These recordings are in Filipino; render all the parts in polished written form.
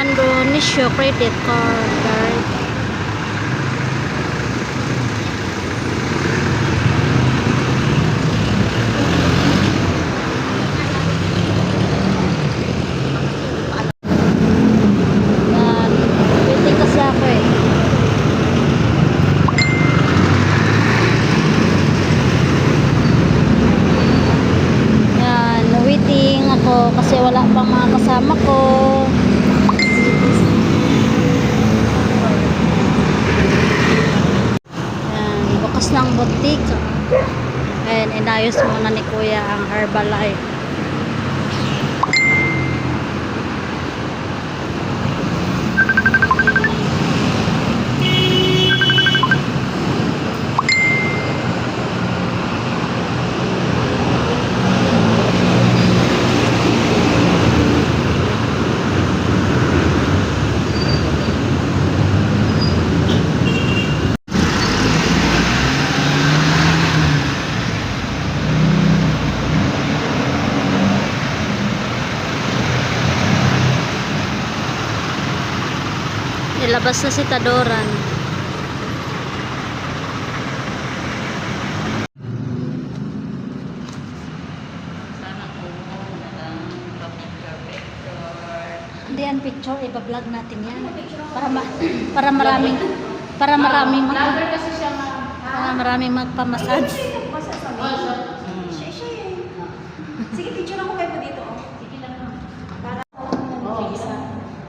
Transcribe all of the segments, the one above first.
Indonesia credit card, guys. Yan. Waiting kasi ako eh. Yan. Waiting ako kasi wala pang mga kasama ko. Bukas ng butik. Ayan, inayos muna ni Kuya ang Herbalife. Nilabas na si Tadoran. Hindi yan picture, iba-vlog natin yan. Para maraming magpamassage. Sige, picture ako kayo dito. Sige lang. Para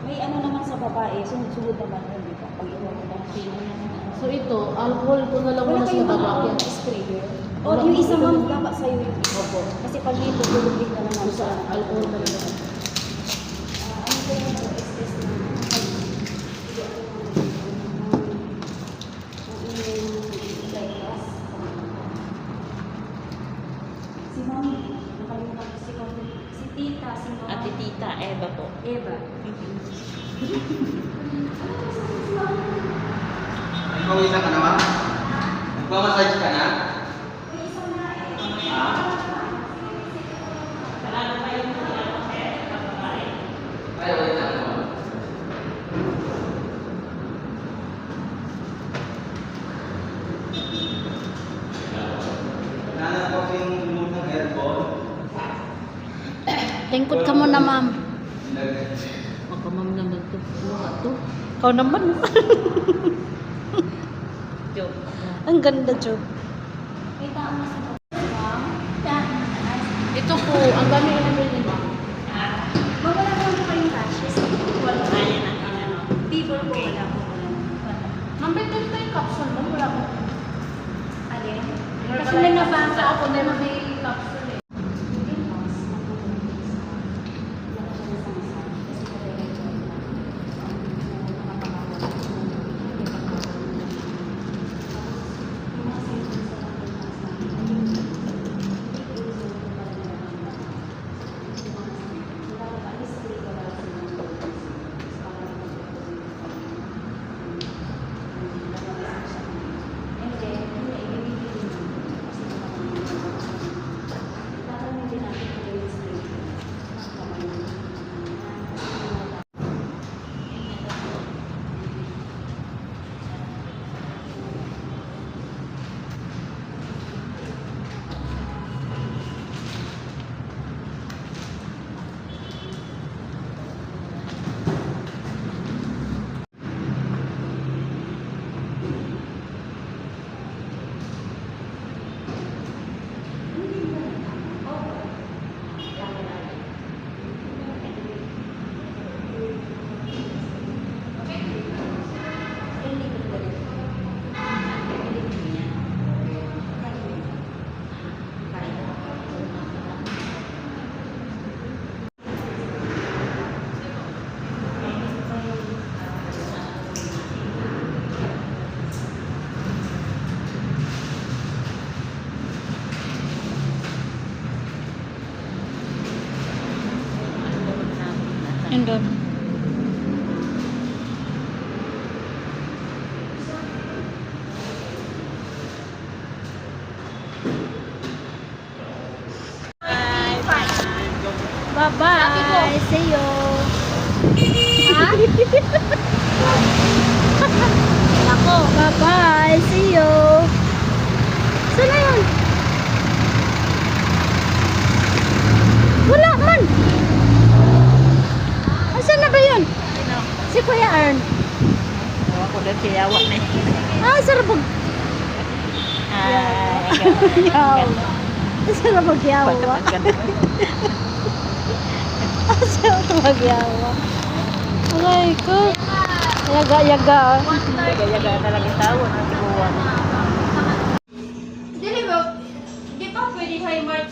may ano naman sa babae, sunod-sunod naman yun, di ba? Pag iwan mo ng feeling. So ito, alcohol ko na lang muna sa baba. Yan, spray. O, yung isa ma'am, dapat sa'yo yung opo. Kasi pag dito, tulubig na naman sa Alcohol na lang. ano ko yung express na si ma'am, nakalimutan ko si tita, si ma'am. Ate Tita, Eva po. Eva. Nagpawisa ka na ba? Nagpamassage ka na? Ay, wait lang mo. Nanap ko yung remote ng aircon. Lingkod ka muna, ma'am. Makamam naman to. Ano to? Ikaw naman. Joke. Ang ganda, Jo. Kita mo sa ma'am. Yan. Ito po, ang dami na namin ni Ma'am. Mawala naman po kayong rashes. Wala. Ayan ang ano. Fever po, wala po. Ma'am, pwede ito yung capsule. Ma'am, wala po. Alin? Kasi Kasi may may nabasa nabasa ako ako na na may capsule eh. Yun doon. Bye-bye. See you. Ako, bye-bye. See you. Saan na yun? Wala man. Asan na ba yun? Si Kuya Ern. Ako dahil siyawa na Ah, sarabag. Yaw. Sarabag yawa. Sarabag yawa. Aray ko. Yaga-yaga. Yaga-yaga na lang yung tawon ng tiguan.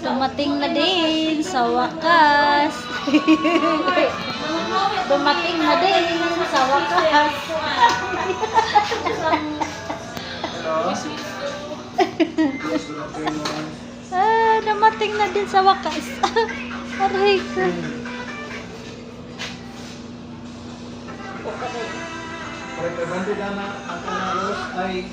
Dumating na din sa wakas. Dumating na din sa wakas. Dumating na din sa wakas. Aray ko. Para kay Bandi na ang kanalos ay